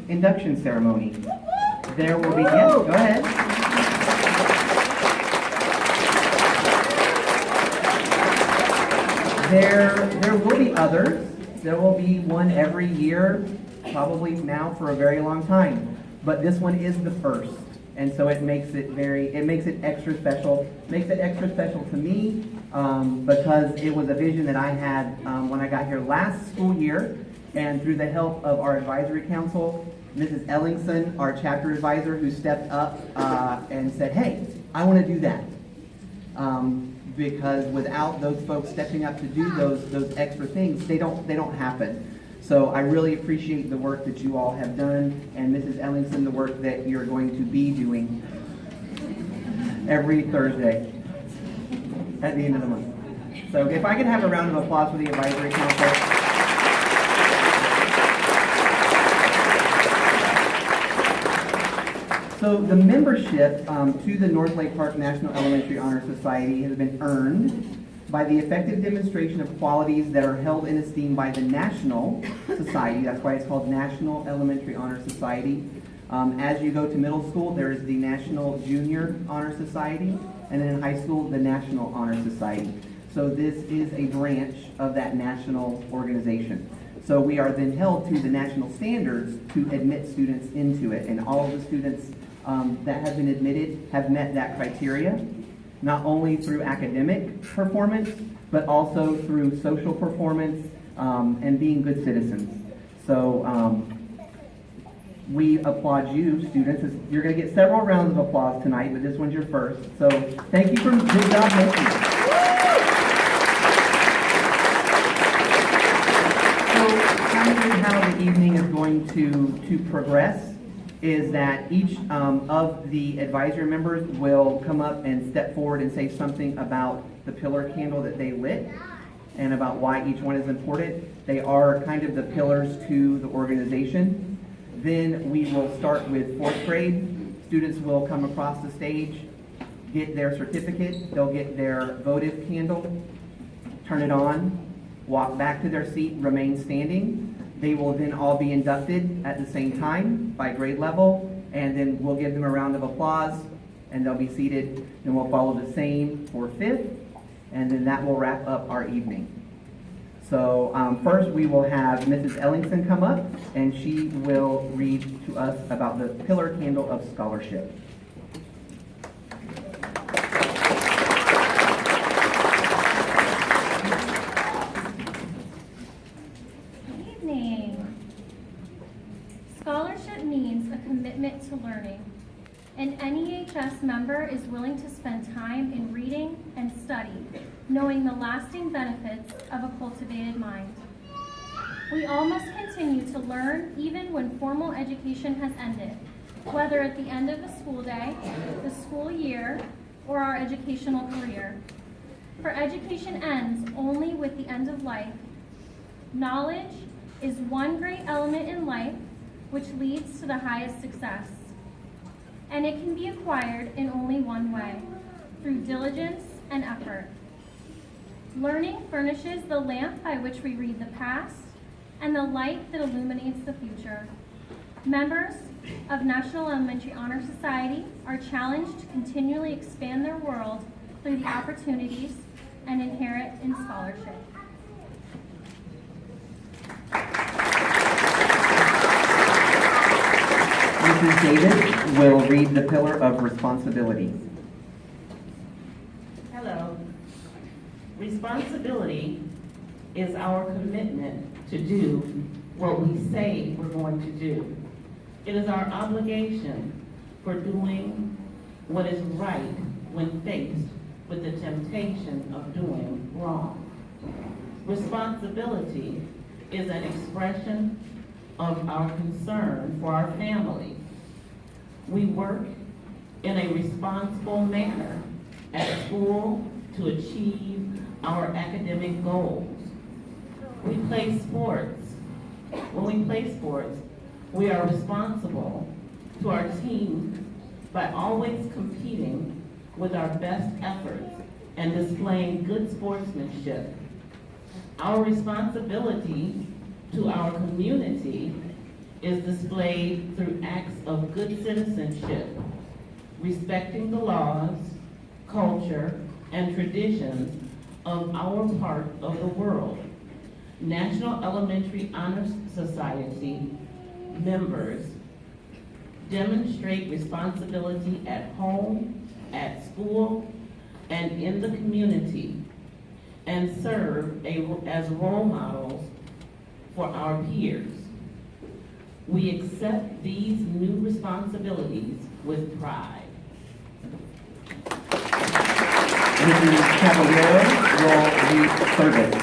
induction ceremony. There will be, yeah, go ahead. There will be others. There will be one every year, probably now for a very long time. But this one is the first. And so it makes it extra special. Makes it extra special to me because it was a vision that I had when I got here last school year. And through the help of our advisory council, Mrs. Ellingson, our chapter advisor, who stepped up and said, hey, I want to do that. Because without those folks stepping up to do those extra things, they don't happen. So I really appreciate the work that you all have done, and Mrs. Ellingson, the work that you're going to be doing every Thursday at the end of the month. So if I could have a round of applause for the advisory council. So the membership to the North Lake Park National Elementary Honor Society has been earned by the effective demonstration of qualities that are held in esteem by the National Society. That's why it's called National Elementary Honor Society. As you go to middle school, there is the National Junior Honor Society, and then in high school, the National Honor Society. So this is a branch of that national organization. So we are then held to the national standards to admit students into it, and all of the students that have been admitted have met that criteria, not only through academic performance, but also through social performance and being good citizens. So we applaud you, students. You're going to get several rounds of applause tonight, but this one's your first. So thank you for good job making it. How the evening is going to progress is that each of the advisory members will come up and step forward and say something about the pillar candle that they lit and about why each one is important. They are kind of the pillars to the organization. Then we will start with fourth grade. Students will come across the stage, get their certificate, they'll get their votive candle, turn it on, walk back to their seat, remain standing. They will then all be inducted at the same time by grade level, and then we'll give them a round of applause, and they'll be seated. Then we'll follow the same for fifth, and then that will wrap up our evening. So first we will have Mrs. Ellingson come up, and she will read to us about the pillar candle of scholarship. Scholarship means a commitment to learning. An NEHS member is willing to spend time in reading and study, knowing the lasting benefits of a cultivated mind. We all must continue to learn even when formal education has ended, whether at the end of the school day, the school year, or our educational career. For education ends only with the end of life. Knowledge is one great element in life which leads to the highest success. And it can be acquired in only one way, through diligence and effort. Learning furnishes the lamp by which we read the past and the light that illuminates the future. Members of National Elementary Honor Society are challenged to continually expand their world through the opportunities and inherent in scholarship. Mrs. Davis will read the pillar of responsibility. Hello. Responsibility is our commitment to do what we say we're going to do. It is our obligation for doing what is right when faced with the temptation of doing wrong. Responsibility is an expression of our concern for our family. We work in a responsible manner at school to achieve our academic goals. We play sports. When we play sports, we are responsible to our team by always competing with our best efforts and displaying good sportsmanship. Our responsibility to our community is displayed through acts of good citizenship, respecting the laws, culture, and traditions of our part of the world. National Elementary Honor Society members demonstrate responsibility at home, at school, and in the community, and serve as role models for our peers. We accept these new responsibilities with pride. Mrs. Caballero will read service.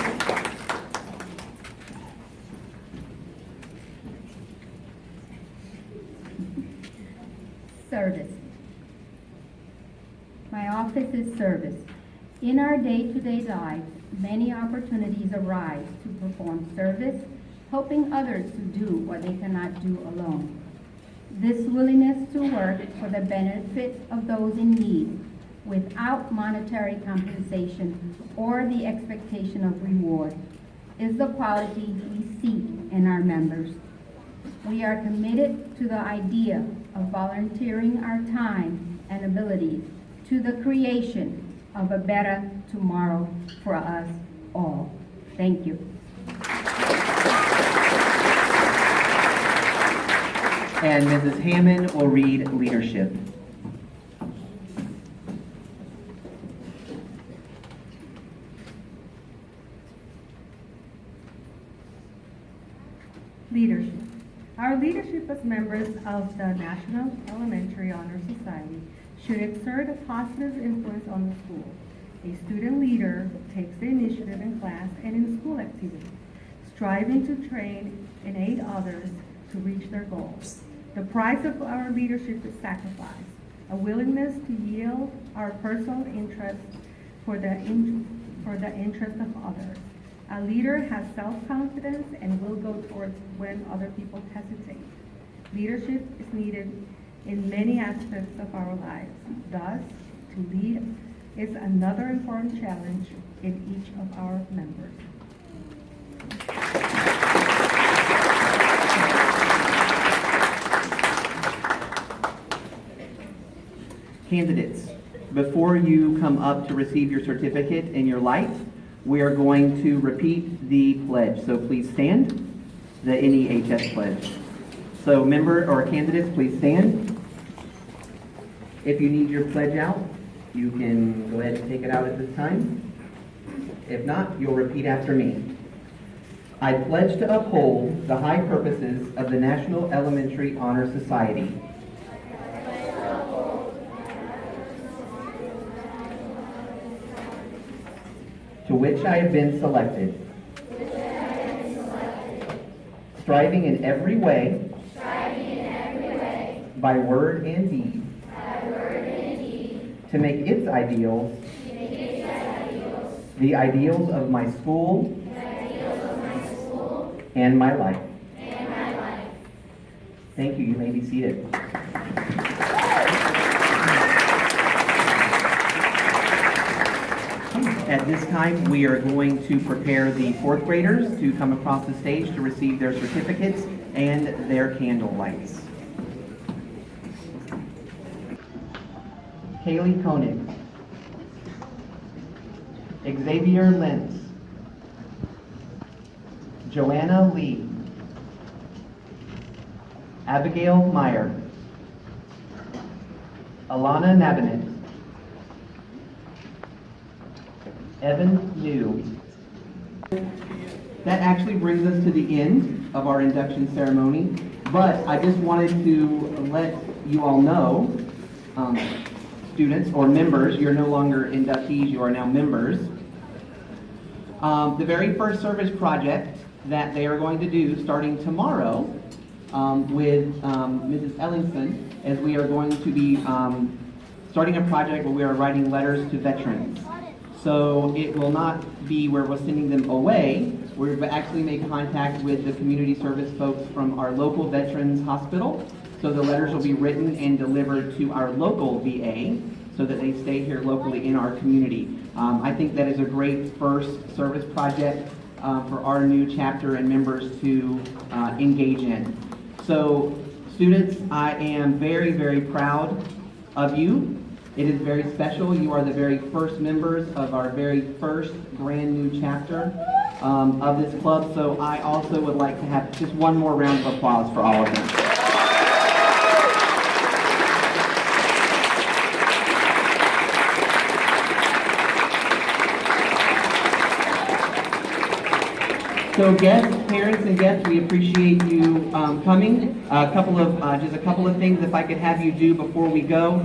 Service. My office is service. In our day-to-day lives, many opportunities arise to perform service, helping others to do what they cannot do alone. This willingness to work for the benefit of those in need without monetary compensation or the expectation of reward is the quality we seek in our members. We are committed to the idea of volunteering our time and abilities to the creation of a better tomorrow for us all. Thank you. And Mrs. Hammond will read leadership. Leadership. Our leadership as members of the National Elementary Honor Society should exert a positive influence on the school. A student leader takes the initiative in class and in school activities, striving to train and aid others to reach their goals. The price of our leadership is sacrifice, a willingness to yield our personal interest for the interest of others. A leader has self-confidence and will go towards when other people hesitate. Leadership is needed in many aspects of our lives. Thus, to lead is another important challenge in each of our members. Candidates, before you come up to receive your certificate and your light, we are going to repeat the pledge. So please stand, the NEHS pledge. So member or candidates, please stand. If you need your pledge out, you can go ahead and take it out at this time. If not, you'll repeat after me. I pledge to uphold the high purposes of the National Elementary Honor Society. To which I have been selected. Striving in every way. By word and deed. To make its ideals. The ideals of my school. And my life. Thank you. You may be seated. At this time, we are going to prepare the fourth graders to come across the stage to receive their certificates and their candle lights. Kaylee Koenig. Xavier Lentz. Joanna Lee. Abigail Meyer. Alana Nabinet. Evan New. That actually brings us to the end of our induction ceremony, but I just wanted to let you all know, students or members, you're no longer inductees, you are now members. The very first service project that they are going to do starting tomorrow with Mrs. Ellingson, as we are going to be starting a project where we are writing letters to veterans. So it will not be where we're sending them away. We've actually made contact with the community service folks from our local veterans hospital. So the letters will be written and delivered to our local VA so that they stay here locally in our community. I think that is a great first service project for our new chapter and members to engage in. So students, I am very, very proud of you. It is very special. You are the very first members of our very first brand new chapter of this club. So I also would like to have just one more round of applause for all of them. So guests, parents and guests, we appreciate you coming. Just a couple of things if I could have you do before we go.